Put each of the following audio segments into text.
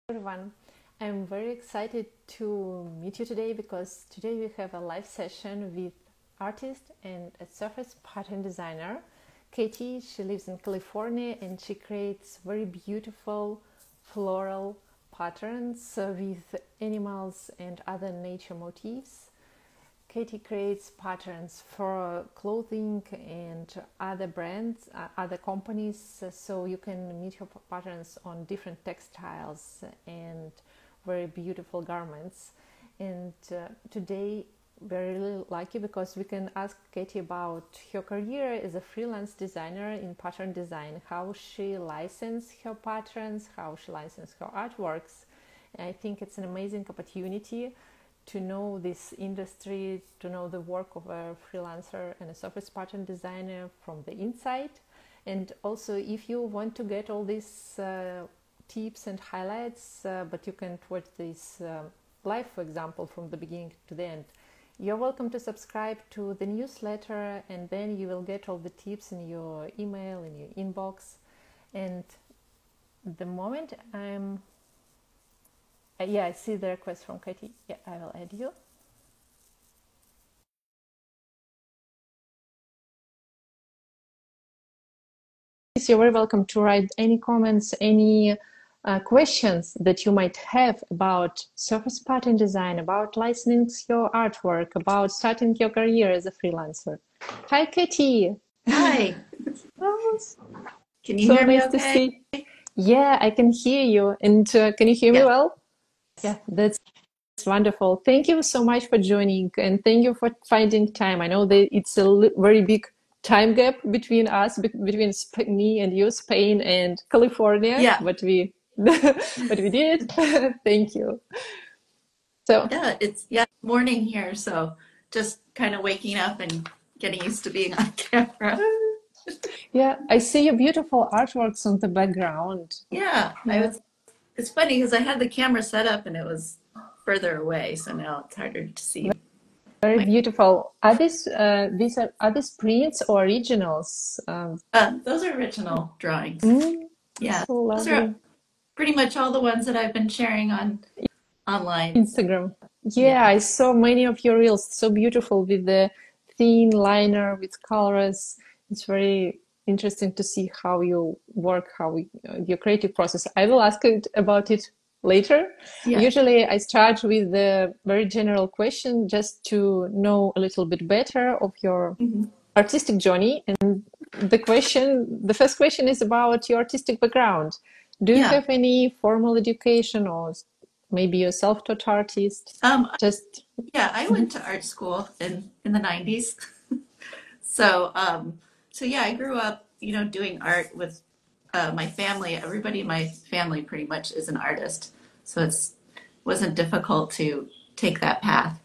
Everyone. I'm very excited to meet you today because today we have a live session with artist and a surface pattern designer, Katie. She lives in California and she creates very beautiful floral patterns with animals and other nature motifs. Katie creates patterns for clothing and other brands, other companies, so you can meet her patterns on different textiles and very beautiful garments. And today we're really lucky because we can ask Katie about her career as a freelance designer in pattern design, how she licensed her patterns, how she licensed her artworks. And I think it's an amazing opportunity to know this industry, to know the work of a freelancer and a surface pattern designer from the inside. And also, if you want to get all these tips and highlights, but you can watch this live, for example, from the beginning to the end, you're welcome to subscribe to the newsletter, and then you will get all the tips in your email, in your inbox. And the moment I see the request from Katie. Yeah, I will add you. You're very welcome to write any comments, any questions that you might have about surface pattern design, about licensing your artwork, about starting your career as a freelancer. Hi, Katie. Hi, Oh, can you so hear me nice to okay? see. Yeah, I can hear you. And can you hear me Yes. well? Yeah, that's wonderful. Thank you so much for joining and thank you for finding time. I know that it's a very big time gap between us, between me and you, Spain and California, Yeah. but we but we did. Thank you. So Yeah, morning here, so just kind of waking up and getting used to being on camera. yeah, I see your beautiful artworks on the background. Yeah, Yeah, it's funny because I had the camera set up and it was further away, so now it's harder to see very my beautiful. Are these prints or originals? those are original drawings. Mm, Yeah, so those are lovely. pretty much all the ones that I've been sharing on online. Instagram. Yeah, Yeah. I saw many of your reels. So beautiful with the thin liner with colors. It's very interesting to see how you work, your creative process. I will ask it about it later. Yeah. Usually, I start with the very general question just to know a little bit better of your Mhm. artistic journey. And the first question is about your artistic background. Do you Yeah. have any formal education or maybe you're self-taught artist? Um, Just yeah, I went to art school in the 90s. So, so yeah, I grew up, doing art with my family. Everybody in my family pretty much is an artist, so it's wasn't difficult to take that path.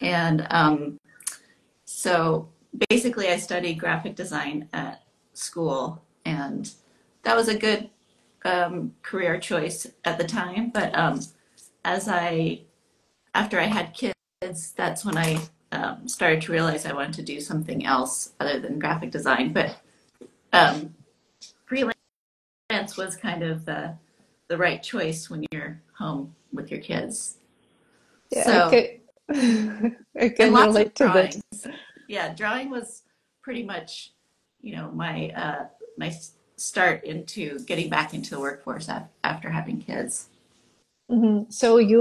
And so basically, I studied graphic design at school, and that was a good career choice at the time. But as I after I had kids, that's when I started to realize I wanted to do something else other than graphic design. But um, freelance was kind of the right choice when you're home with your kids. yeah, I So, can I and can lots of relate to that. drawings. Yeah, drawing was pretty much, my start into getting back into the workforce after having kids. So you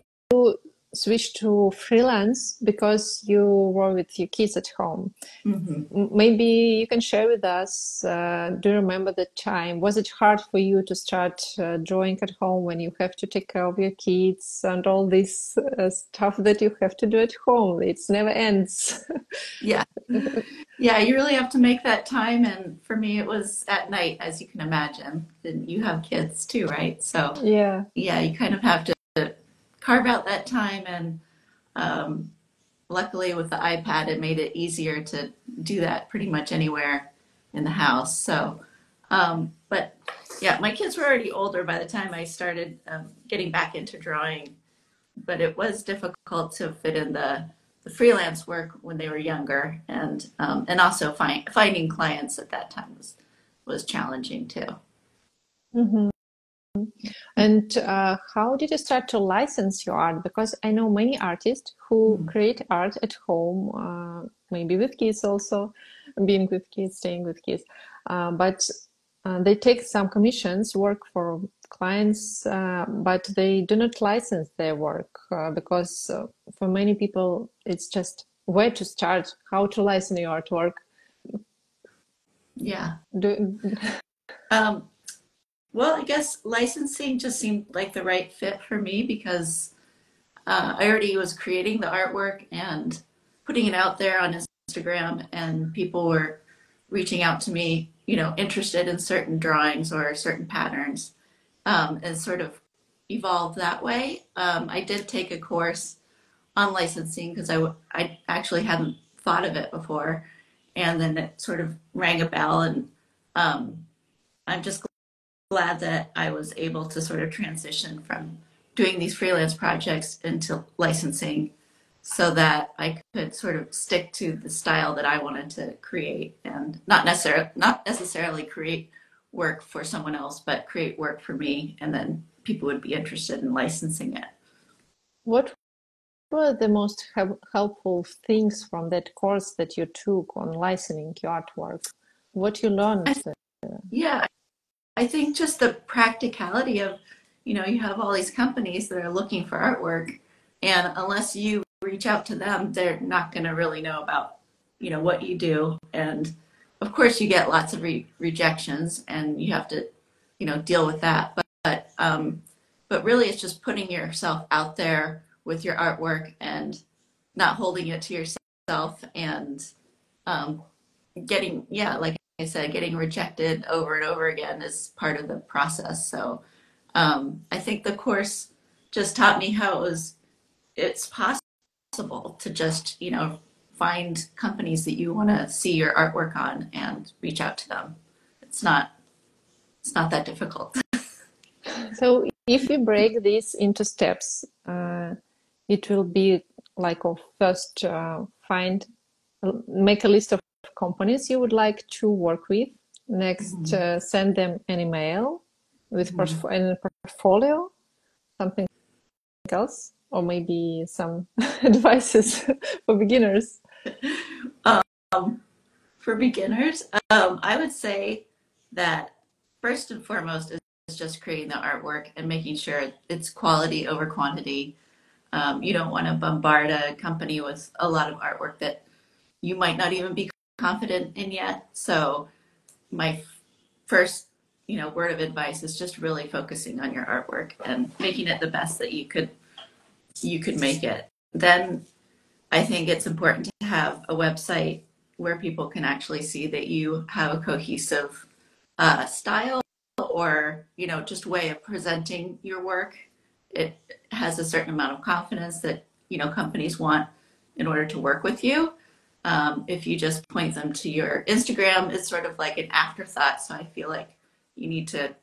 switched to freelance because you were with your kids at home. Hmm. Maybe you can share with us, do you remember the time? Was it hard for you to start drawing at home when you have to take care of your kids and all this stuff that you have to do at home? It never ends. Yeah. Yeah, you really have to make that time. And for me, it was at night, as you can imagine. And you have kids too, right? So, Yeah. yeah, you kind of have to carve out that time. And luckily, with the iPad, it made it easier to do that pretty much anywhere in the house. So, but yeah, my kids were already older by the time I started getting back into drawing, but it was difficult to fit in the freelance work when they were younger, and also finding clients at that time was challenging too. Mhm. And how did you start to license your art? Because I know many artists who create art at home, maybe with kids also, being with kids, staying with kids, but they take some commissions, work for clients, but they do not license their work because for many people it's just where to start, how to license your artwork. Yeah. Do, Um, well, I guess licensing just seemed like the right fit for me because I already was creating the artwork and putting it out there on Instagram, and people were reaching out to me, interested in certain drawings or certain patterns, and sort of evolved that way. I did take a course on licensing because I actually hadn't thought of it before, and then it sort of rang a bell, and um, I'm just glad that I was able to sort of transition from doing these freelance projects into licensing so that I could sort of stick to the style that I wanted to create and not necessarily create work for someone else, but create work for me, and then people would be interested in licensing it. what were the most helpful things from that course that you took on licensing your artwork? What you learned? I, yeah, I think just the practicality of, you have all these companies that are looking for artwork, and unless you reach out to them, they're not going to really know about, what you do. And of course, you get lots of rejections, and you have to, deal with that. But really, it's just putting yourself out there with your artwork and not holding it to yourself, and um, getting, yeah, like I said, getting rejected over and over again is part of the process. So I think the course just taught me how it's possible to just, find companies that you want to see your artwork on and reach out to them. It's not it's not that difficult. So if we break this into steps, it will be like a first make a list of companies you would like to work with. Next, send them an email with a portfolio, something else, or maybe some advices for beginners. Um, for beginners, I would say that first and foremost is just creating the artwork and making sure it's quality over quantity. You don't want to bombard a company with a lot of artwork that you might not even be confident in yet. So my first, word of advice is just really focusing on your artwork and making it the best that you could make it. Then I think it's important to have a website where people can actually see that you have a cohesive style, or just way of presenting your work. It has a certain amount of confidence that companies want in order to work with you. If you just point them to your Instagram, it's sort of like an afterthought. So I feel like you need to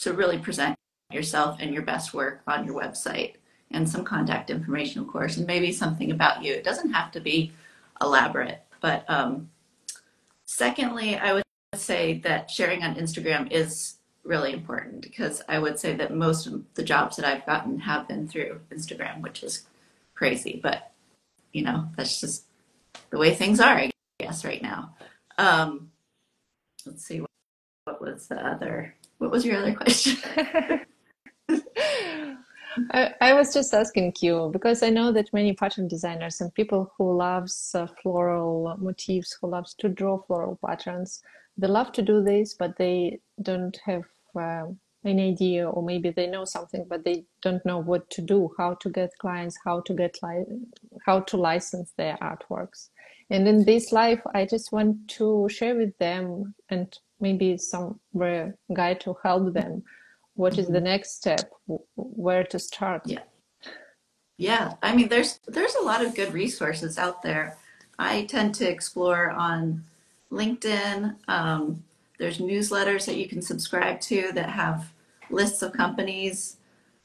really present yourself and your best work on your website, and some contact information, of course, and maybe something about you. It doesn't have to be elaborate. But secondly, I would say that sharing on Instagram is really important, because I would say that most of the jobs that I've gotten have been through Instagram, which is crazy, but that's just the way things are, I guess, right now. Um, let's see, what was your other question? I was just asking you because I know that many pattern designers and people who loves floral motifs, who loves to draw floral patterns, they love to do this, but they don't have an idea, or maybe they know something, but they don't know what to do, how to get clients, how to license their artworks. And in this life, I just want to share with them and maybe some guide to help them. What is the next step? Where to start? Yeah. I mean, there's a lot of good resources out there. I tend to explore on LinkedIn. There's newsletters that you can subscribe to that have lists of companies.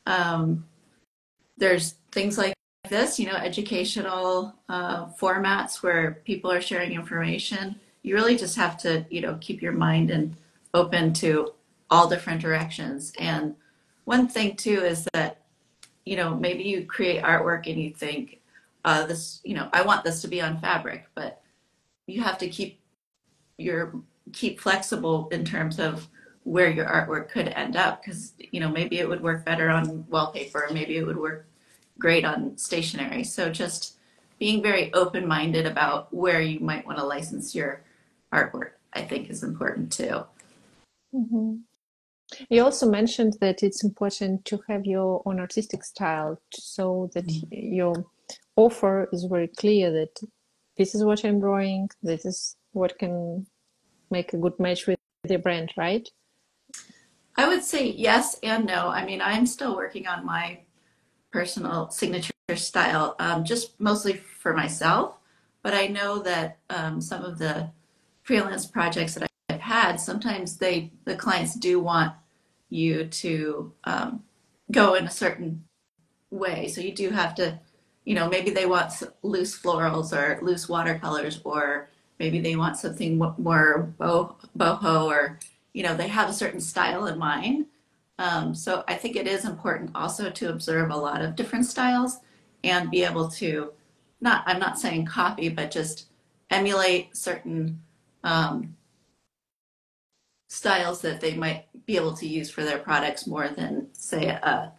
There's things like this, educational formats where people are sharing information. You really just have to, keep your mind and open to all different directions. And one thing too is that, maybe you create artwork and you think, I want this to be on fabric, but you have to keep flexible in terms of where your artwork could end up, because maybe it would work better on wallpaper, maybe it would work great on stationery. So just being very open-minded about where you might want to license your artwork, I think, is important too. Mm-hmm. You also mentioned that it's important to have your own artistic style so that your offer is very clear that this is what I'm drawing, this is what can make a good match with the brand, right? I would say yes and no. I mean, I'm still working on my personal signature style, just mostly for myself. But I know that some of the freelance projects that I've had, sometimes the clients do want you to go in a certain way. So you do have to, maybe they want loose florals or loose watercolors, or maybe they want something more boho, or, they have a certain style in mind. So I think it is important also to observe a lot of different styles and be able to, I'm not saying copy, but just emulate certain styles that they might be able to use for their products more than, say, a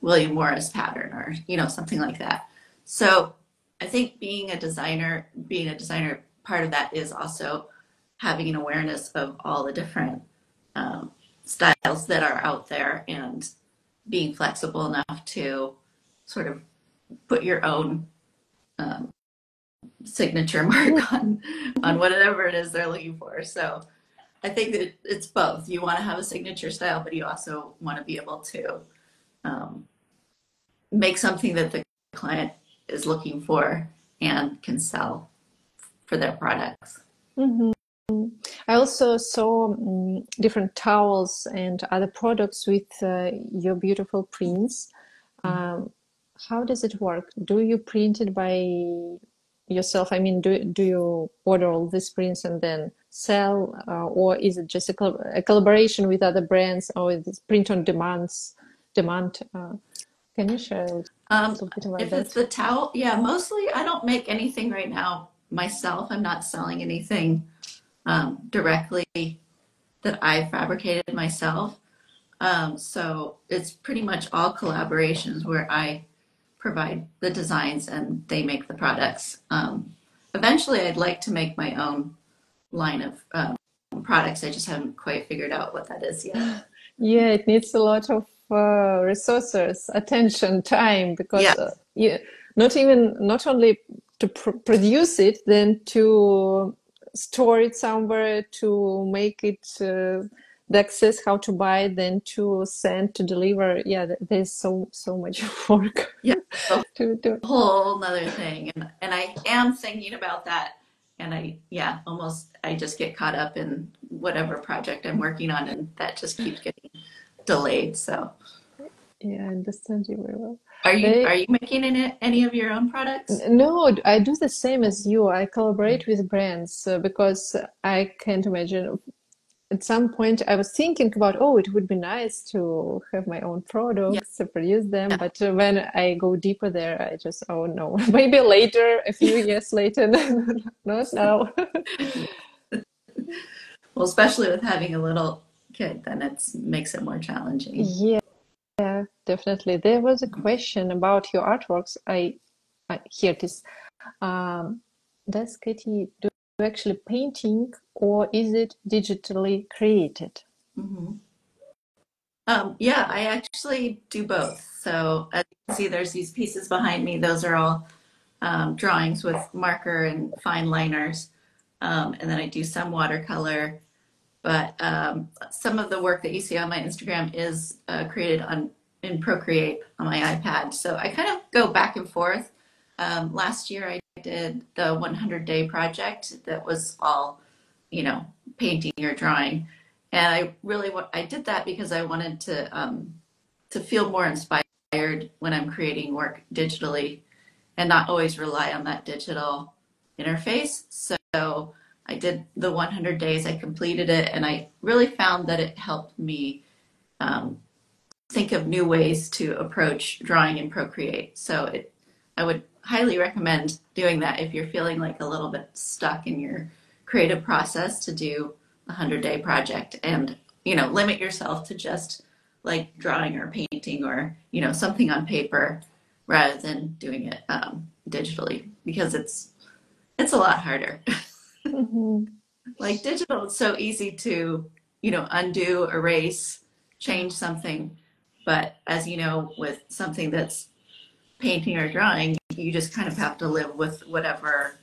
William Morris pattern, or something like that. So I think being a designer, part of that is also having an awareness of all the different styles that are out there, and being flexible enough to sort of put your own signature mark on whatever it is they're looking for. So I think that it's both. You want to have a signature style, but you also want to be able to um, make something that the client is looking for and can sell for their products. Mm-hmm. I also saw different towels and other products with your beautiful prints. Um, how does it work? Do you print it by yourself? I mean, do you order all these prints and then sell, or is it just a collaboration with other brands, or is it print on demand? Can you share a little bit about If it's that? the towel, yeah, mostly I don't make anything right now myself. I'm not selling anything directly that I fabricated myself. So it's pretty much all collaborations where I provide the designs and they make the products. Eventually, I'd like to make my own line of products. I just haven't quite figured out what that is yet. Yeah, it needs a lot of resources, attention, time, Yeah, because not only to produce it, then to store it somewhere, to make it the access how to buy it, then to send, to deliver. Yeah, there's so much work yeah, a to do. whole nother thing, and I am thinking about that. And I just get caught up in whatever project I'm working on, and that just keeps getting delayed. So, Yeah, I understand you very well. are you They, are you making any of your own products? No, I do the same as you. I collaborate with brands because I can't imagine. At some point, I was thinking about, oh, it would be nice to have my own Yeah, products, to produce them. yeah. But when I go deeper there, I just, oh no, maybe later, a few years later, not now. Well, especially with having a little kid, then it makes it more challenging. Yeah, definitely. There was a question about your artworks. Here it is. Um, does Katie do actually painting or is it digitally created? Hmm. Yeah, I actually do both. So as you can see, there's these pieces behind me. Those are all drawings with marker and fine liners. And then I do some watercolor. But some of the work that you see on my Instagram is created in Procreate on my iPad. So I kind of go back and forth. Last year I did the 100-day project that was all, painting or drawing. And I did that because I wanted to feel more inspired when I'm creating work digitally and not always rely on that digital interface. So I did the 100 days, I completed it, and I really found that it helped me um, think of new ways to approach drawing in Procreate. So I would highly recommend doing that if you're feeling like a little bit stuck in your creative process, to do a 100-day project, and limit yourself to just like drawing or painting or something on paper, rather than doing it digitally, because it's a lot harder. Mm-hmm. Like digital, it's so easy to undo, erase, change something, but as you know, with something that's painting or drawing, you just kind of have to live with whatever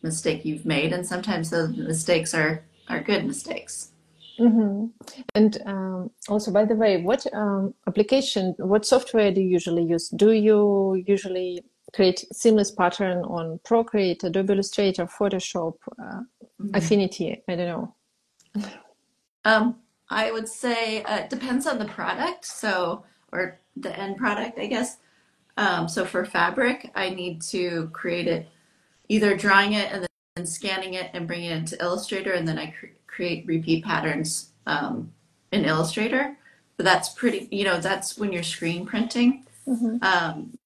mistake you've made, and sometimes those mistakes are good mistakes. Mm-hmm. And also, by the way, what what software do you usually use? Do you usually create seamless pattern on Procreate, Adobe Illustrator, Photoshop, Mhm. Affinity? I don't know. I would say it depends on the product, or the end product, I guess. So for fabric, I need to create it, either drawing it and then scanning it and bringing it into Illustrator, and then I create repeat patterns in Illustrator. But that's that's when you're screen printing. Mm-hmm. Um,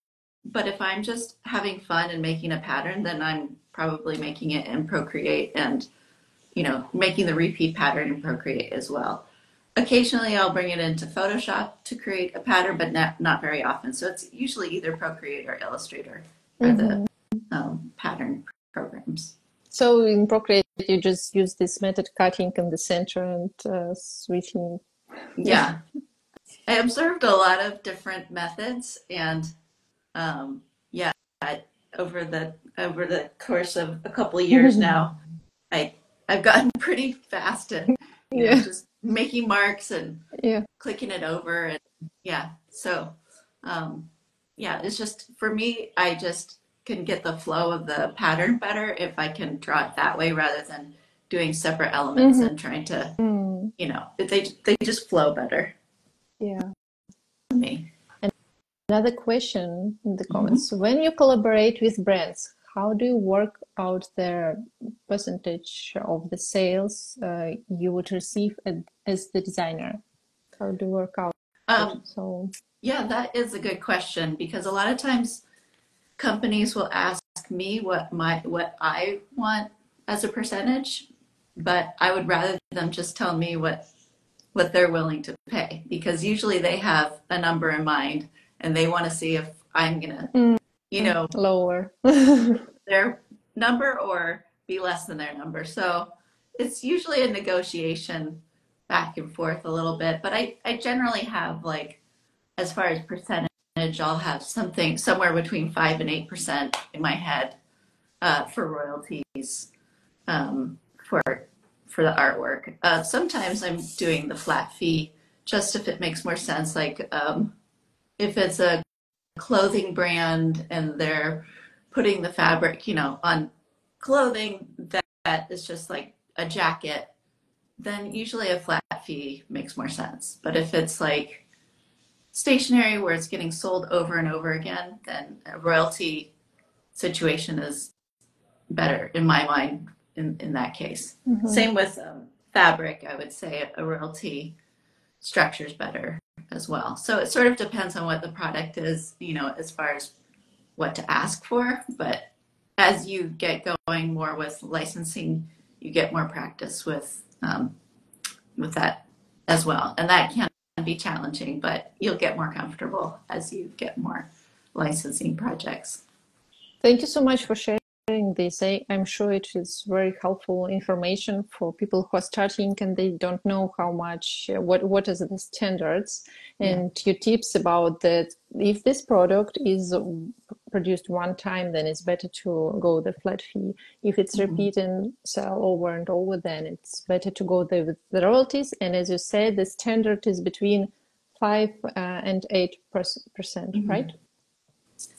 but if I'm just having fun and making a pattern, then I'm probably making it in Procreate, and making the repeat pattern in Procreate as well. Occasionally, I'll bring it into Photoshop to create a pattern, but not very often. So it's usually either Procreate or Illustrator are the Mm-hmm. pattern programs. So in Procreate, you just use this method, cutting in the center and switching. Yeah. Yeah, I observed a lot of different methods, and yeah, over the course of a couple of years now, I I've gotten pretty fast at Yeah. just making marks and Yeah. clicking it over, and yeah. So um, yeah, it's just for me, I just can get the flow of the pattern better if I can draw it that way, rather than doing separate elements and trying to, Mm-hmm. they just flow better Yeah. for me. Another question in the Mhm. comments. When you collaborate with brands, how do you work out their percentage of the sales you would receive as the designer? How do you work out? Um, So, yeah, that is a good question, because a lot of times companies will ask me what I want as a percentage, but I would rather them just tell me what they're willing to pay, because usually they have a number in mind, and they want to see if I'm gonna, mm, you know, lower. their number or be less than their number. So it's usually a negotiation back and forth a little bit, but I generally have, like, as far as percentage, I'll have something somewhere between 5 and 8% in my head for royalties, for the artwork. Sometimes I'm doing the flat fee, just if it makes more sense. Like if it's a clothing brand and they're putting the fabric, on clothing that is just like a jacket, then usually a flat fee makes more sense. But if it's like stationery where it's getting sold over and over again, then a royalty situation is better in my mind in that case. Mhm. Same with fabric, I would say a royalty structure is better as well. So it sort of depends on what the product is, as far as what to ask for. But as you get going more with licensing, you get more practice with that as well, and that can be challenging, but you'll get more comfortable as you get more licensing projects. Thank you so much for sharing this. I'm sure it is very helpful information for people who are starting and they don't know how much, what is the standards, Yeah. and your tips about that. If this product is produced one time, then it's better to go the flat fee. If it's Mhm. repeat and sell over and over, then it's better to go with the royalties. And as you said, the standard is between 5 and 8%, right? Mhm.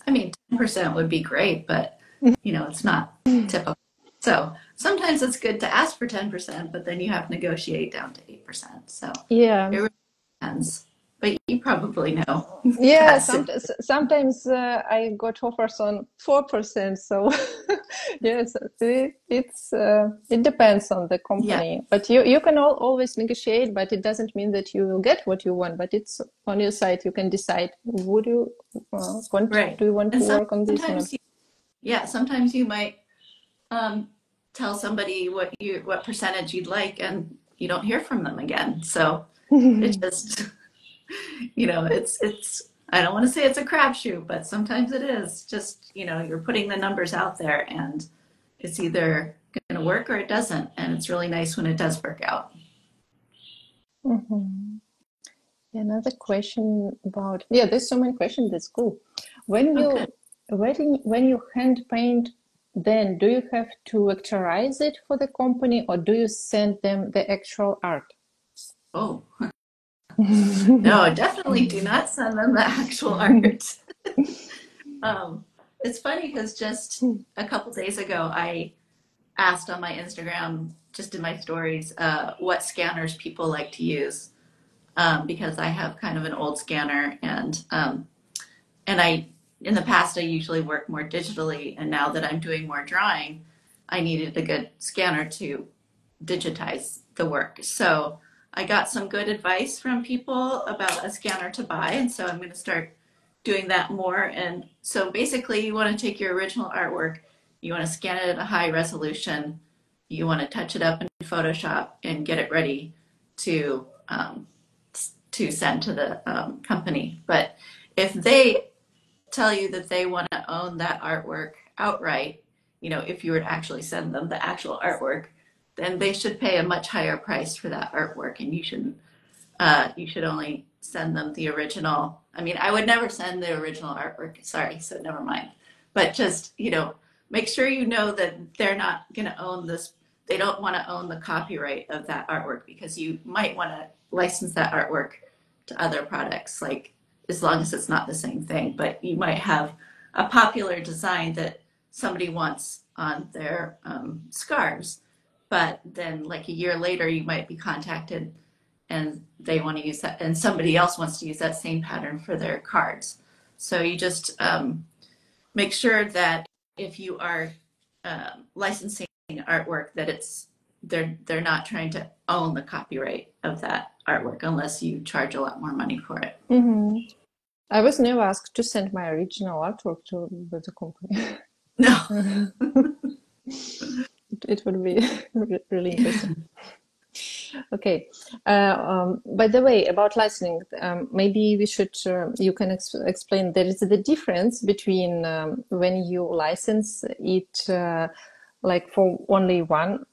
I mean, 10% would be great, but it's not typical. So sometimes it's good to ask for 10%, but then you have to negotiate down to 8%. So Yeah. it really depends. but you probably know Yeah, that. So, sometimes I got offers on 4%. So yes, it depends on the yeah, company. But you can always negotiate, but it doesn't mean that you will get what you want. But it's on your side. You can decide, would you right. do you want And to work on this or not? sometimes, yeah, sometimes you might um, tell somebody what percentage you'd like, and you don't hear from them again. So it just, it's. I don't want to say it's a crapshoot, but sometimes it is. Just you're putting the numbers out there, and it's either going to work or it doesn't. And it's really nice when it does work out. Mhm. Another question about, yeah, there's so many questions. That's cool. When Oh, good. you when you hand paint, then do you have to vectorize it for the company or do you send them the actual art? Oh, no, definitely do not send them the actual art. Um, it's funny because just a couple days ago, I asked on my Instagram, just in my stories, what scanners people like to use, because I have kind of an old scanner, and I in the past I usually work more digitally, and now that I'm doing more drawing, I needed a good scanner to digitize the work. So I got some good advice from people about a scanner to buy, and so I'm going to start doing that more. And so basically, you want to take your original artwork, you want to scan it at a high resolution, you want to touch it up in Photoshop and get it ready to send to the company. But if they tell you that they want to own that artwork outright, if you were to actually send them the actual artwork, then they should pay a much higher price for that artwork, and you shouldn't. You should only send them the original. I mean, I would never send the original artwork. Sorry, so never mind. But just make sure you know that they're not going to own this. They don't want to own the copyright of that artwork because you might want to license that artwork to other products, like as long as it's not the same thing. But you might have a popular design that somebody wants on their scarves, but then like a year later, you might be contacted and they want to use that, and somebody else wants to use that same pattern for their cards. So you just make sure that if you are licensing artwork, that they're not trying to own the copyright of that artwork unless you charge a lot more money for it. Mm-hmm. I was never asked to send my original artwork to the company. No. It would be really interesting. Okay. By the way, about licensing, maybe we should, you can explain there is the difference between when you license it like for only one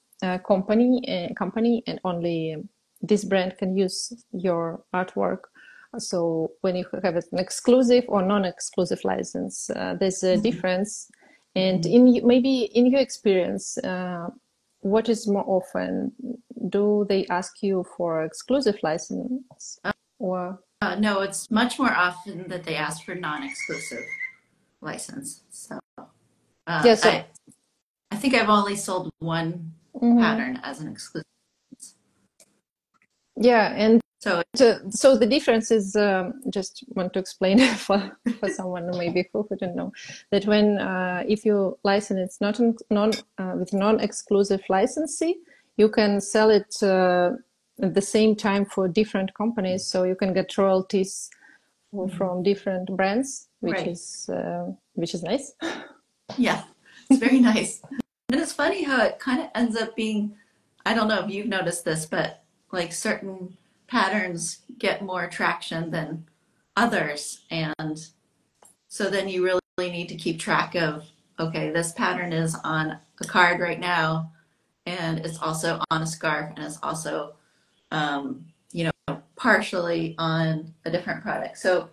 company and only this brand can use your artwork. So when you have an exclusive or non-exclusive license, there's a difference. And maybe in your experience, what is more often? Do they ask you for exclusive license or? No, it's much more often that they ask for non-exclusive license. So Yeah, so I think I've only sold one mhm. pattern as an exclusive. Yeah, and So so the difference is just want to explain for someone maybe who don't know that when if you license it's not with non-exclusive licensee, you can sell it at the same time for different companies, so you can get royalties from different brands, right. which is nice. Yeah, it's very nice. And it's funny how it kind of ends up being, I don't know if you've noticed this, but like certain patterns get more traction than others. And so then you really need to keep track of, okay, this pattern is on a card right now, and it's also on a scarf, and it's also, partially on a different product. So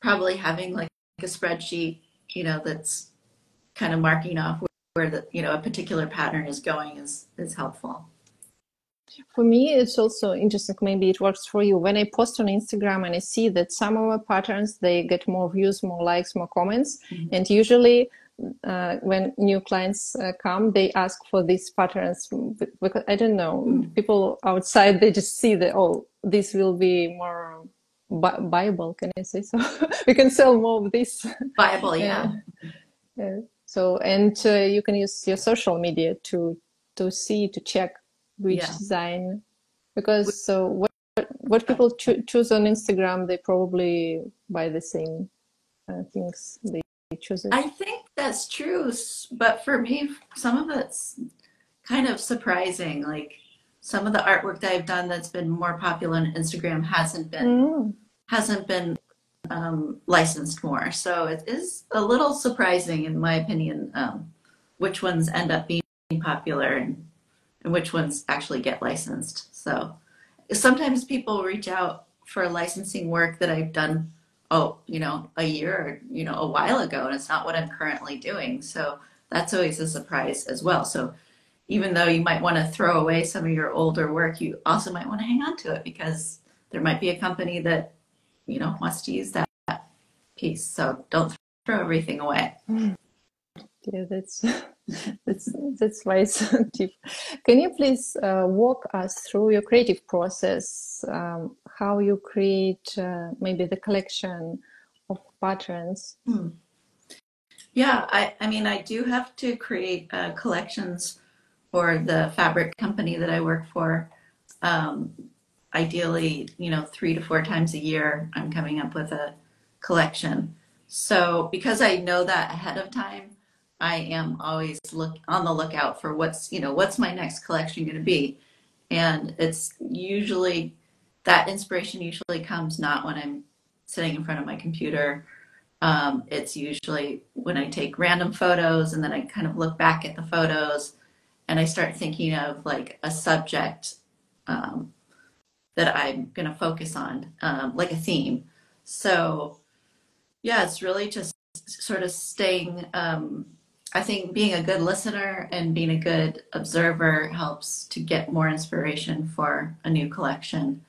probably having like a spreadsheet, that's kind of marking off where the a particular pattern is going is helpful. For me, it's also interesting. Maybe it works for you. When I post on Instagram and I see that some of our patterns, they get more views, more likes, more comments. And usually when new clients come, they ask for these patterns because I don't know, people outside, they just see that, oh, this will be more Bible, can I say so? We can sell more of this. Bible, Uh, yeah. so, and you can use your social media to see, to check which Yeah. design, because what people choose on Instagram, they probably buy the same things they choose it. I think that's true, but for me, some of it's kind of surprising. Like some of the artwork that I've done that's been more popular on Instagram Mm. hasn't been licensed more. So it is a little surprising, in my opinion, which ones end up being popular and which ones actually get licensed. So sometimes people reach out for licensing work that I've done, a year or, a while ago, and it's not what I'm currently doing. So that's always a surprise as well. So even though you might want to throw away some of your older work, you also might want to hang on to it because there might be a company that, wants to use that piece. So don't throw everything away. Yeah, that's wise tip. Can you please walk us through your creative process, how you create maybe the collection of patterns? Hmm. Yeah, I mean, I do have to create collections for the fabric company that I work for. Um, Ideally, 3 to 4 times a year, I'm coming up with a collection. So because I know that ahead of time, I am always look on the lookout for what's my next collection going to be. And it's usually that inspiration usually comes not when I'm sitting in front of my computer. It's usually when I take random photos and then I kind of look back at the photos and I start thinking of like a subject um, that I'm going to focus on, like a theme. So, yeah, it's really just sort of staying. I think being a good listener and being a good observer helps to get more inspiration for a new collection.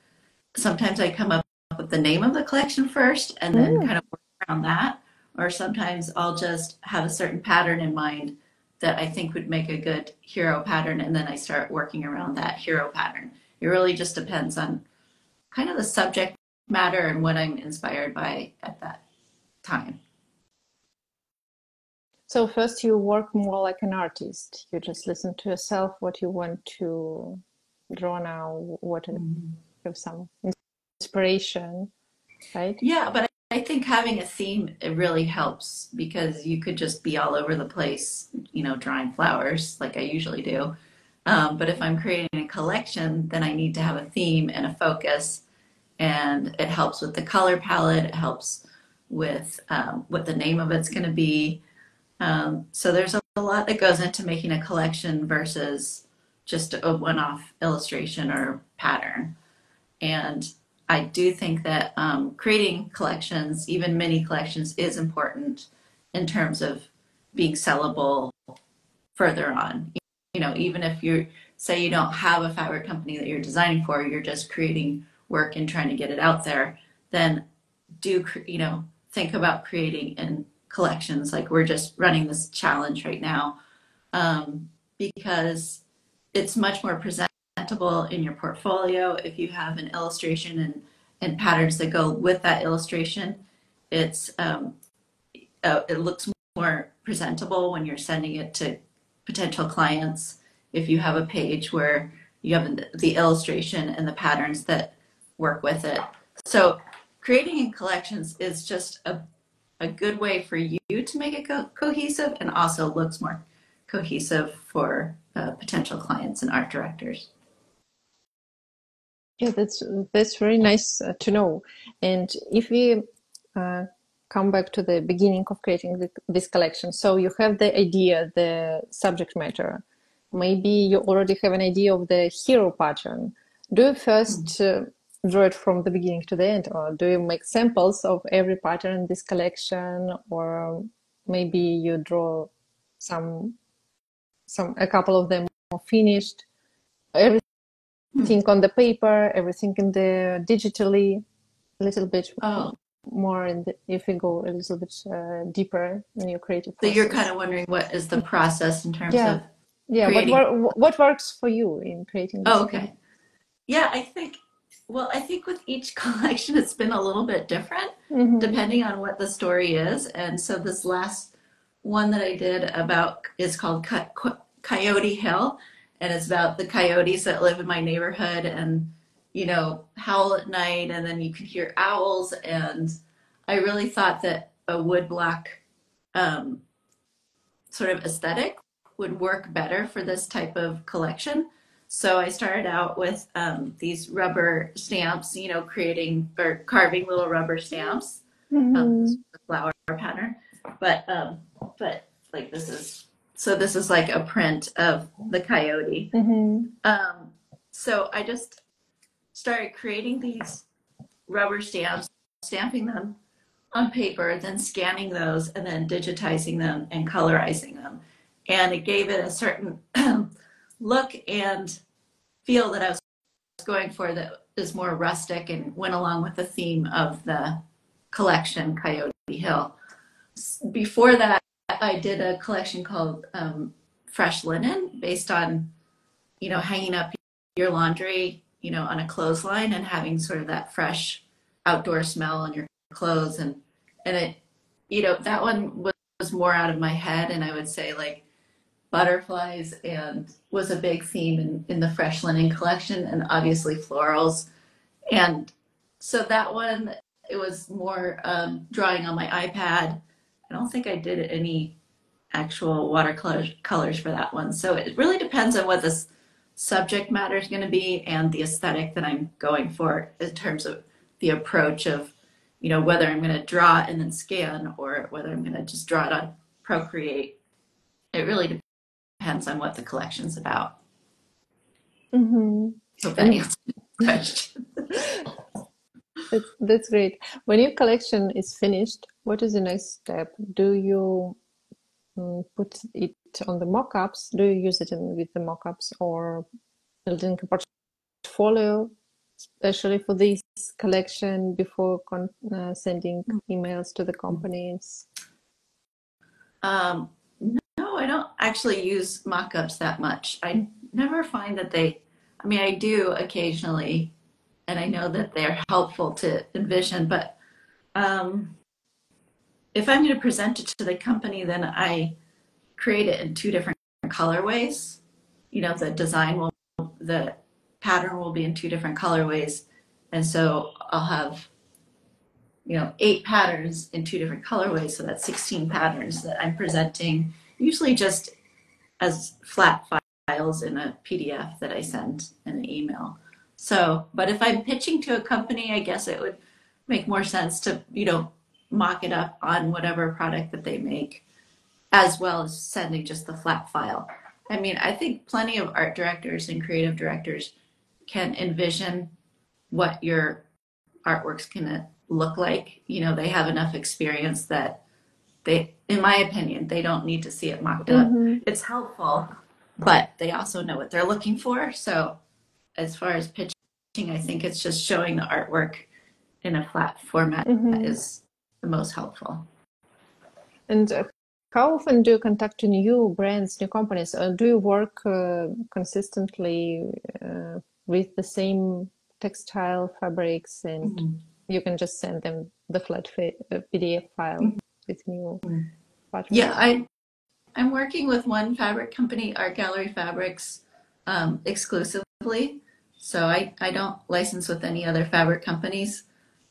Sometimes I come up with the name of the collection first and then Mm. kind of work around that. Or sometimes I'll just have a certain pattern in mind that I think would make a good hero pattern, and then I start working around that hero pattern. It really just depends on kind of the subject matter and what I'm inspired by at that time. So first you work more like an artist. You just listen to yourself what you want to draw now, what have some inspiration, right? Yeah, but I think having a theme, it really helps because you could just be all over the place, drawing flowers like I usually do. But if I'm creating a collection, then I need to have a theme and a focus, and it helps with the color palette. It helps with what the name of it's going to be. So there's a lot that goes into making a collection versus just a one-off illustration or pattern. And I do think that creating collections, even mini collections, is important in terms of being sellable further on. Even if you say you don't have a fabric company that you're designing for, you're just creating work and trying to get it out there, then think about creating in collections. Like we're just running this challenge right now, because it's much more presentable in your portfolio if you have an illustration and patterns that go with that illustration. It looks more presentable when you're sending it to potential clients if you have a page where you have the illustration and the patterns that work with it. So creating in collections is just a good way for you to make it cohesive, and also looks more cohesive for potential clients and art directors. Yeah, that's very nice to know. And if we uh, come back to the beginning of creating this collection, so you have the idea, the subject matter. Maybe you already have an idea of the hero pattern. Do you first draw it from the beginning to the end, or do you make samples of every pattern in this collection, or maybe you draw some a couple of them finished? Everything on the paper, everything in the digitally, a little bit Oh, more in the, if we go a little bit deeper in your creative so you're kind process. of wondering what is the process in terms Yeah, of yeah. creating. What works for you in creating this Oh, collection? okay. Yeah, I think. Well, I think with each collection, it's been a little bit different Mm-hmm. depending on what the story is. And so this last one that I did about is called Coyote Hill, and it's about the coyotes that live in my neighborhood and, howl at night, and then you can hear owls. And I really thought that a woodblock um, sort of aesthetic would work better for this type of collection. So I started out with these rubber stamps, creating or carving little rubber stamps, Mm-hmm. this flower pattern. But but like this is like a print of the coyote. Mm-hmm. So I just started creating these rubber stamps, stamping them on paper, then scanning those, and then digitizing them and colorizing them. And it gave it a certain look and feel that I was going for that is more rustic and went along with the theme of the collection, Coyote Hill. Before that, I did a collection called Fresh Linen, based on, hanging up your laundry, on a clothesline and having sort of that fresh outdoor smell on your clothes. And it, that one was more out of my head. And I would say like butterflies and was a big theme in the Fresh Linen collection, and obviously florals. And so that one, it was more drawing on my iPad. I don't think I did any actual watercolors for that one. So it really depends on what this subject matter is going to be and the aesthetic that I'm going for in terms of the approach of, whether I'm going to draw and then scan or whether I'm going to just draw it on Procreate. It really depends on what the collection's about. Mm-hmm. Hope that answers the question. That's great. When your collection is finished, what is the next step? Do you put it on the mock-ups? Do you use it with the mock-ups or building a portfolio, especially for this collection before sending emails to the companies? No, I don't actually use mock-ups that much. I never find that I do occasionally, and I know that they're helpful to envision, but if I'm going to present it to the company, then I create it in two different colorways. The pattern will be in two different colorways. And so I'll have, 8 patterns in two different colorways. So that's 16 patterns that I'm presenting, usually just as flat files in a PDF that I send in an email. So, but if I'm pitching to a company, I guess it would make more sense to, mock it up on whatever product that they make, as well as sending just the flat file. I think plenty of art directors and creative directors can envision what your artwork's gonna look like. They have enough experience that in my opinion, they don't need to see it mocked up. Mm-hmm. It's helpful, but they also know what they're looking for. So as far as pitching, I think it's just showing the artwork in a flat format Mm-hmm. is the most helpful. And how often do you contact new brands, new companies? Do you work consistently with the same textile fabrics, and you can just send them the flat PDF file with new patterns? Yeah, I'm working with one fabric company, Art Gallery Fabrics, exclusively. So I don't license with any other fabric companies.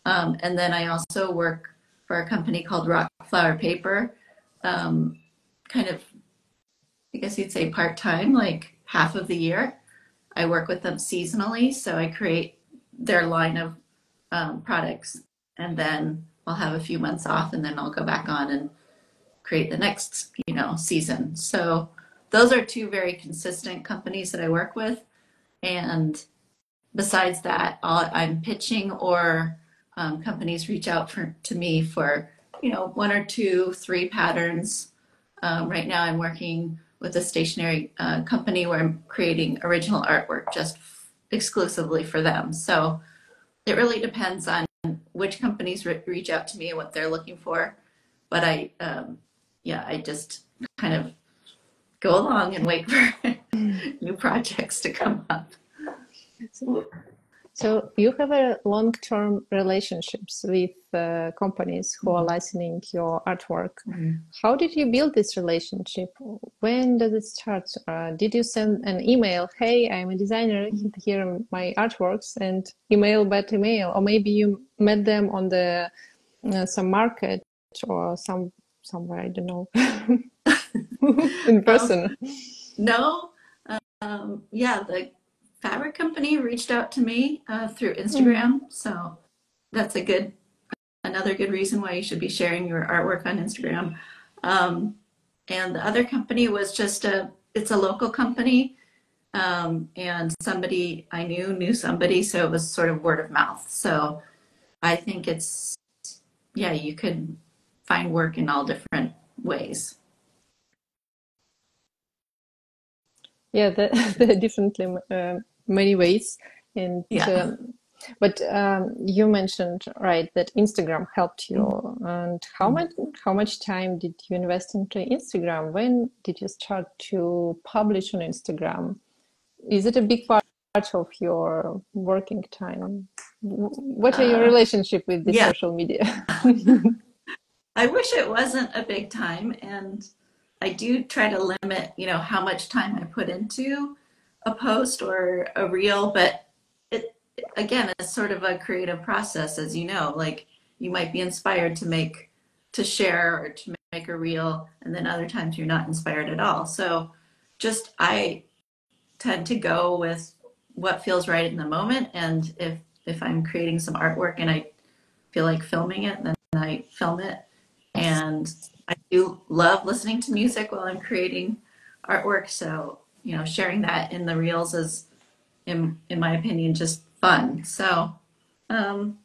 And then I also work for a company called Rock Flower Paper, kind of, I guess you'd say part-time, like half of the year. I work with them seasonally, so I create their line of products, and then I'll have a few months off, and then I'll go back on and create the next, season. So those are two very consistent companies that I work with. And besides that, I'm pitching, or companies reach out to me for, 1 or 2, 3 patterns. Right now I'm working with a stationery company where I'm creating original artwork just exclusively for them. So it really depends on which companies reach out to me and what they're looking for. But I just kind of go along and wait for new projects to come up. So you have a long-term relationships with companies who are licensing your artwork. How did you build this relationship? When does it start? Did you send an email? Hey, I'm a designer. Here are my artworks, and email by email, or maybe you met them on the some market or somewhere, I don't know, in Well, person. no, yeah, the fabric company reached out to me through Mm. Instagram, so that's another good reason why you should be sharing your artwork on Instagram. Um, and the other company was it's a local company, and somebody I knew somebody, so it was sort of word of mouth. So I think yeah, you could find work in all different ways. Yeah, there are definitely many ways, and Yeah. but you mentioned right that Instagram helped you. And how much time did you invest into Instagram? When did you start to publish on Instagram? Is it a big part of your working time? What are your Uh, relationship with the yeah. social media? I wish it wasn't a big time, and I do try to limit, how much time I put into a post or a reel, but it again, it's sort of a creative process, as you know. Like you might be inspired to share or to make a reel, and then other times you're not inspired at all. So just I tend to go with what feels right in the moment, and if I'm creating some artwork and I feel like filming it, then I film it. And I do love listening to music while I'm creating artwork. So, sharing that in the reels is, in my opinion, just fun. So, um,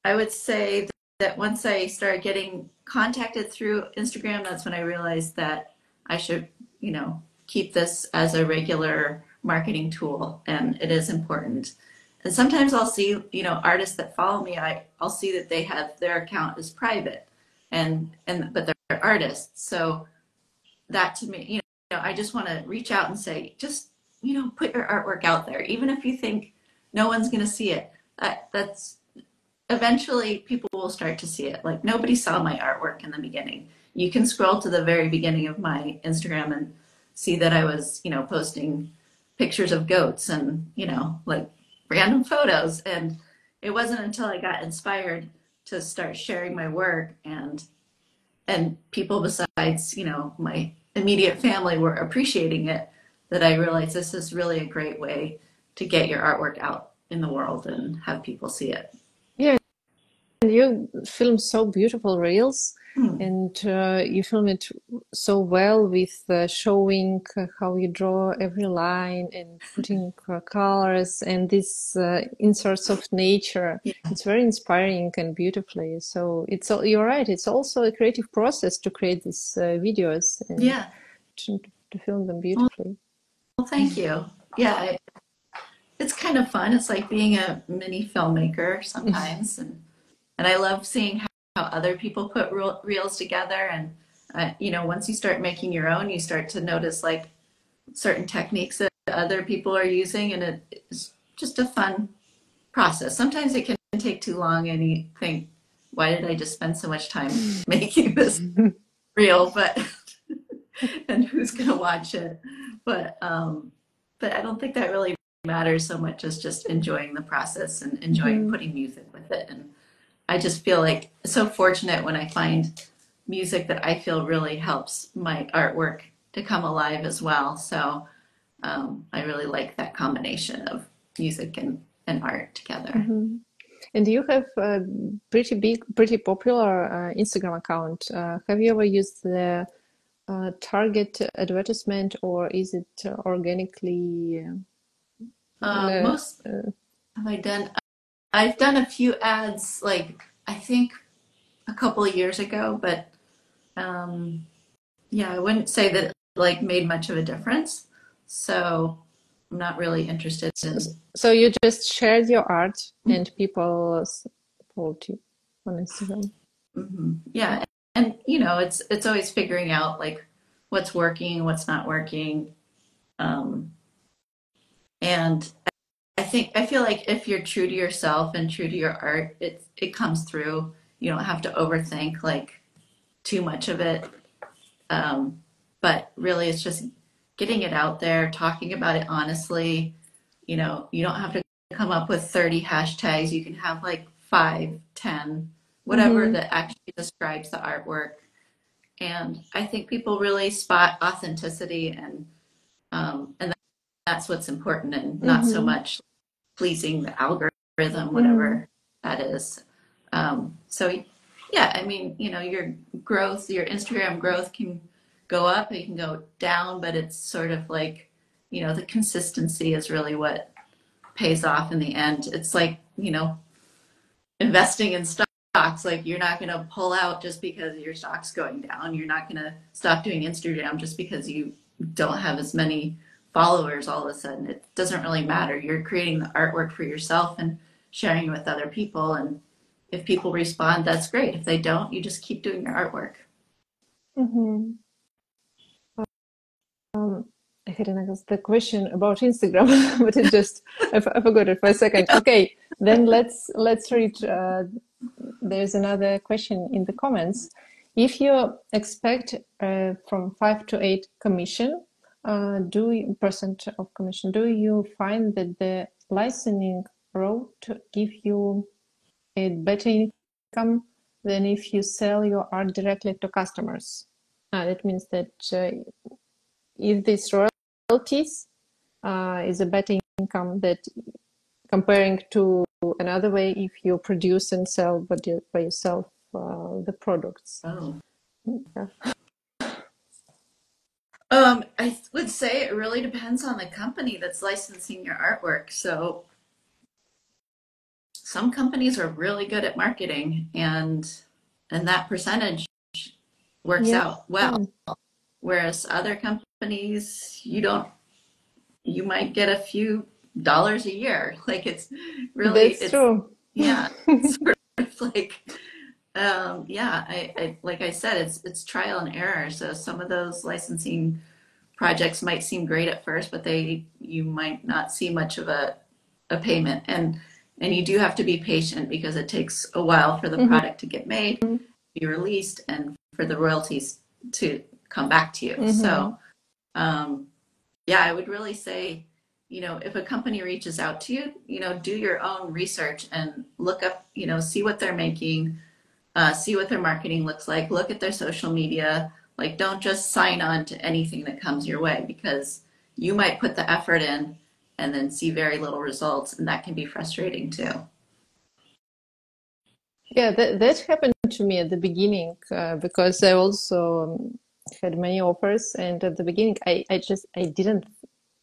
I would say that once I started getting contacted through Instagram, that's when I realized that I should, keep this as a regular marketing tool, and it is important. And sometimes I'll see, artists that follow me, I'll see that they have their account is private, but they're artists. So that to me, I just want to reach out and say, just, put your artwork out there, even if you think no one's going to see it. That's eventually people will start to see it. Like nobody saw my artwork in the beginning. You can scroll to the very beginning of my Instagram and see that I was, posting pictures of goats and, like random photos. And it wasn't until I got inspired to start sharing my work and people besides, my immediate family were appreciating it, that I realized this is really a great way to get your artwork out in the world and have people see it. Yeah, and you film so beautiful reels, Hmm. and you film it so well with showing how you draw every line and putting colors and these inserts of nature. Yeah. It's very inspiring and beautifully. So you're right. It's also a creative process to create these videos and Yeah. to film them Well, beautifully. thank you. Yeah, it's kind of fun. It's like being a mini filmmaker sometimes, and I love seeing how other people put reels together. And once you start making your own, you start to notice like certain techniques that other people are using, and it's just a fun process. Sometimes it can take too long, and you think, why did I just spend so much time making this reel? But and who's gonna watch it? But um, but I don't think that really matters so much as just enjoying the process and enjoying Mhm. putting music with it. And I just feel like so fortunate when I find music that I feel really helps my artwork to come alive as well. So I really like that combination of music and art together. Mhm. And you have a pretty big, pretty popular Instagram account. Have you ever used the target advertisement, or is it organically? Uh, Most have I done? I've done a few ads, like I think a couple of years ago, but um, yeah, I wouldn't say that it like made much of a difference. So I'm not really interested in. so you just shared your art and people followed you on Instagram. Yeah, and it's always figuring out like what's working, what's not working, um, and I feel like if you're true to yourself and true to your art, it comes through. You don't have to overthink like too much of it. Um, but really, it's just getting it out there, talking about it honestly. You don't have to come up with 30 hashtags. You can have like 5, 10, whatever Mm-hmm. that actually describes the artwork. And I think people really spot authenticity and that's what's important and not so Mm-hmm. much pleasing the algorithm, Mm-hmm. whatever that is. So yeah, I mean, your growth, your Instagram growth can go up, it can go down, but it's sort of like, the consistency is really what pays off in the end. It's like, investing in stocks. Like you're not going to pull out just because your stock's going down. You're not going to stop doing Instagram just because you don't have as many followers all of a sudden. It doesn't really matter. You're creating the artwork for yourself and sharing it with other people. And if people respond, that's great. If they don't, you just keep doing your artwork. Mm-hmm. I had the question about Instagram, but I forgot it for a second. Okay, then let's read. There's another question in the comments. If you expect from 5 to 8 commission, percent of commission, do you find that the licensing route give you a better income than if you sell your art directly to customers? That means that if these royalties is a better income that comparing to another way if you produce and sell by yourself the products. Oh. Yeah. I would say it really depends on the company that's licensing your artwork. So some companies are really good at marketing and that percentage works Yeah. out well. Whereas other companies, you might get a few dollars a year. Like That's true. yeah, it's sort of like, yeah, like I said, it's trial and error. So some of those licensing projects might seem great at first, but you might not see much of a payment. And you do have to be patient because it takes a while for the Mm-hmm. product to get made, be released, and for the royalties to come back to you. Mm-hmm. So, um, yeah, I would really say, if a company reaches out to you, do your own research and look up, see what they're making, see what their marketing looks like, look at their social media. Like, don't just sign on to anything that comes your way because you might put the effort in and then see very little results, and that can be frustrating too. Yeah, that happened to me at the beginning because I also had many offers, and at the beginning I didn't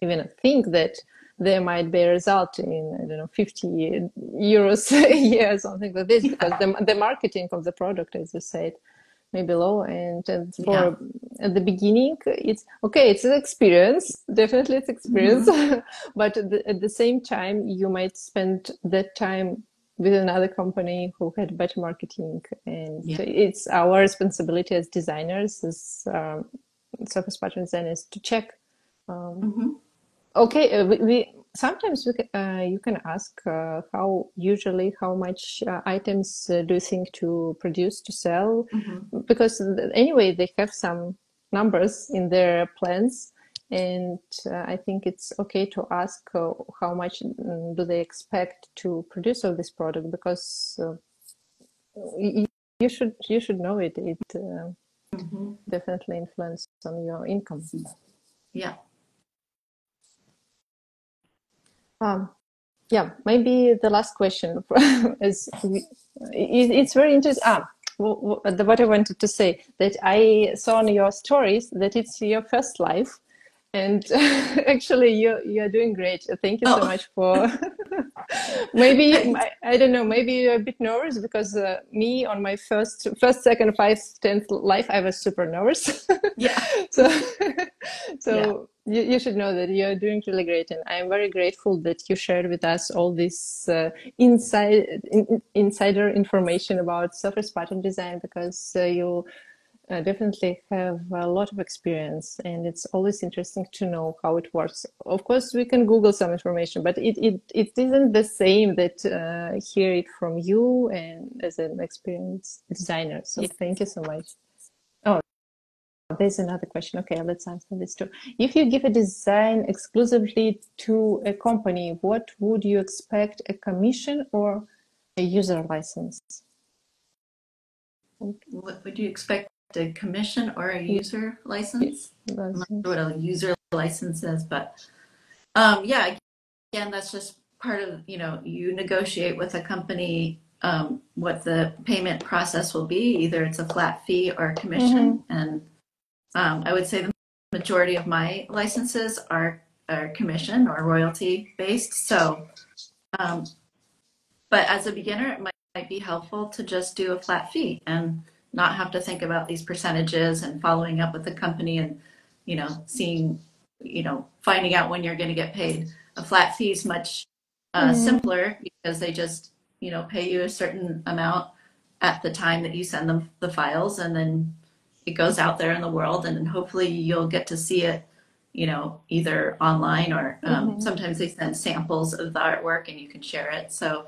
even think that there might be a result in, I don't know, 50 euros a year, something like this, because Yeah, the marketing of the product, as you said, may be low. And yeah. for at the beginning, it's okay, it's an experience, definitely it's experience, Hmm. but at the same time, you might spend that time with another company who had better marketing. And Yeah. it's our responsibility as designers, as surface pattern designers, to check. Um, Hmm. Okay, we sometimes you can ask how much items do you think to produce to sell, Hmm. because anyway they have some numbers in their plans, and I think it's okay to ask how much do they expect to produce of this product, because you, you should know it. It Hmm. definitely influences on your income. Yeah. Um, Yeah, maybe the last question is it's very interesting. What I wanted to say, that I saw in your stories that it's your first life, and actually you're doing great. Thank you so Oh, much for maybe thanks. I don't know, maybe you're a bit nervous because me on my first, second, 10th life, I was super nervous. Yeah. So, Yeah. so you should know that you're doing really great, and I'm very grateful that you shared with us all this insider information about surface pattern design, because you definitely have a lot of experience, and it's always interesting to know how it works. Of course, we can Google some information, but it isn't the same that hear it from you and as an experienced designer. So Yeah. thank you so much. Oh, there's another question. Okay, let's answer this too. If you give a design exclusively to a company, what would you expect, a commission or a user license? What would you expect, a commission or a user license? I'm not License. sure what a user license is, but yeah, again, that's just part of, you negotiate with a company what the payment process will be. Either it's a flat fee or a Mm-hmm. commission. And I would say the majority of my licenses are commission or royalty based. So, um, but as a beginner, it might be helpful to just do a flat fee and not have to think about these percentages and following up with the company and, seeing, finding out when you're going to get paid. A flat fee is much Mm-hmm. simpler because they just, pay you a certain amount at the time that you send them the files, and then it goes out there in the world, and hopefully you'll get to see it, either online or Mm-hmm. sometimes they send samples of the artwork and you can share it. So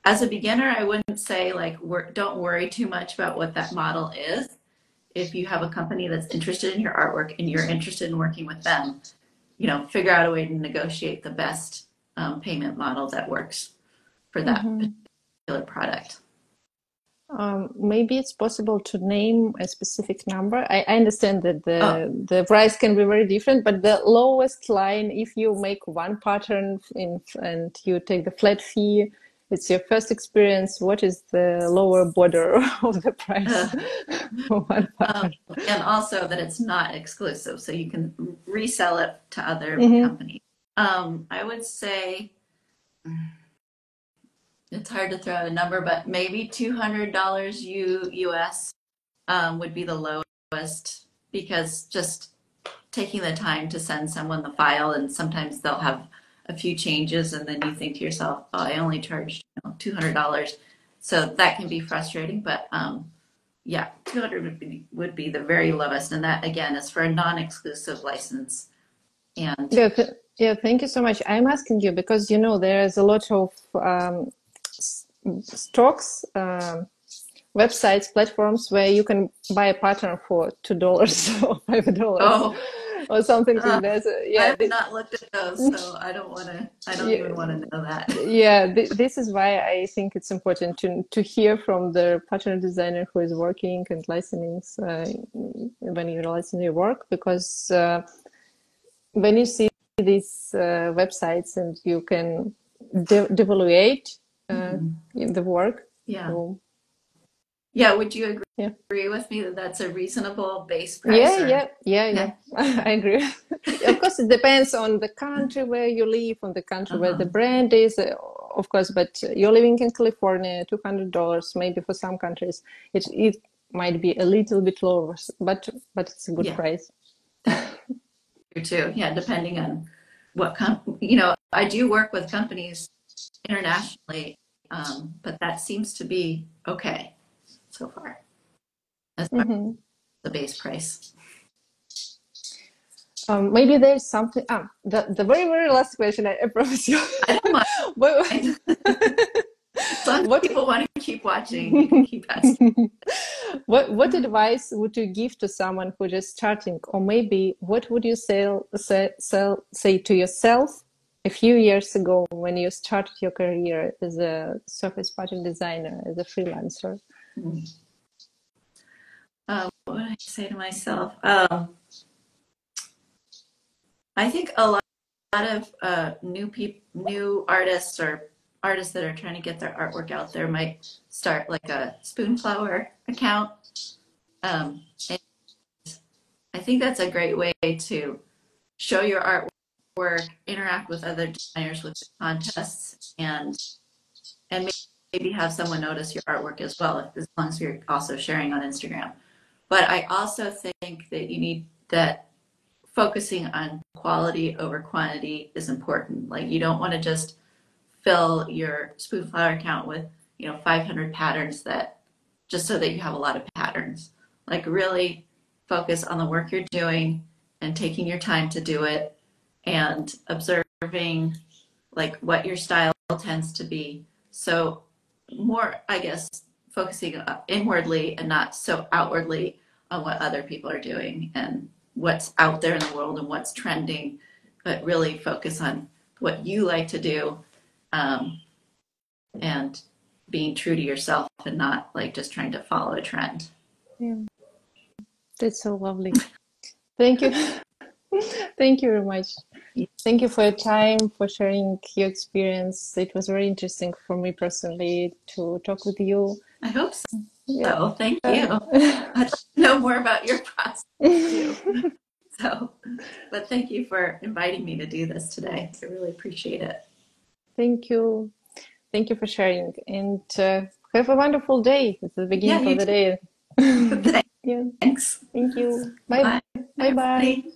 as a beginner, I wouldn't say like don't worry too much about what that model is. If you have a company that's interested in your artwork and you're interested in working with them, figure out a way to negotiate the best payment model that works for that Mm-hmm. particular product. Maybe it's possible to name a specific number. I understand that Oh, the price can be very different, but the lowest line, if you make one pattern and you take the flat fee, it's your first experience. What is the lower border of the price uh, for one um, pattern? and also that it's not exclusive, so you can resell it to other Mm-hmm. companies. I would say it's hard to throw out a number, but maybe $200 US would be the lowest, because just taking the time to send someone the file, and sometimes they'll have a few changes and then you think to yourself, oh, I only charged $200. So that can be frustrating, but yeah, 200 would be the very lowest. And that again is for a non-exclusive license. And Yeah, thank you so much. I'm asking you because there's a lot of stocks. Websites, platforms where you can buy a pattern for $2 or $5 oh, or something uh, like that. So, I yeah, have not looked at those, so I don't yeah, even want to know that. yeah. This is why I think it's important to hear from the pattern designer who is working and licensing when you're licensing your work, because when you see these websites and you can devaluate Mhm. the work. Yeah. So Yeah. Would you yeah. agree with me that that's a reasonable base price? Yeah, Or yeah, yeah, yeah. yeah. I agree. Of course, it depends on the country where you live, on the country where the Uh-huh. brand is, of course. But you're living in California, $200 maybe for some countries. It might be a little bit lower, but it's a good Yeah. price. Too. Yeah. Depending on I do work with companies internationally, but that seems to be okay so far as far as Hmm. the base price. Maybe there's something. The very very last question. I promise you. I don't what, mind. As long as what people want to keep watching, you can keep asking. what advice would you give to someone who just starting, or maybe what would you say to yourself a few years ago when you started your career as a surface pattern designer, as a freelancer? What would I say to myself? I think a lot of new artists or artists that are trying to get their artwork out there might start like a Spoonflower account. And I think that's a great way to show your artwork, interact with other designers with the contests, and maybe have someone notice your artwork as well, as long as you're also sharing on Instagram. But I also think that you need that focusing on quality over quantity is important. Like you don't want to just fill your Spoonflower account with 500 patterns that just so that you have a lot of patterns. Like really focus on the work you're doing and taking your time to do it and observing like what your style tends to be. So more, I guess, focusing inwardly and not so outwardly on what other people are doing and what's out there in the world and what's trending, but really focus on what you like to do, um, and being true to yourself and not like just trying to follow a trend. Yeah, that's so lovely. Thank you. Thank you very much. Thank you for your time, for sharing your experience. It was very interesting for me personally to talk with you. I hope Yeah. so. Thank you. I'd know more about your process too. So, but thank you for inviting me to do this today. I really appreciate it. Thank you. Thank you for sharing. And have a wonderful day. It's the Yeah, beginning you of the too. day. Yeah. Thanks. Thank you. Bye. Bye, Bye bye. everybody.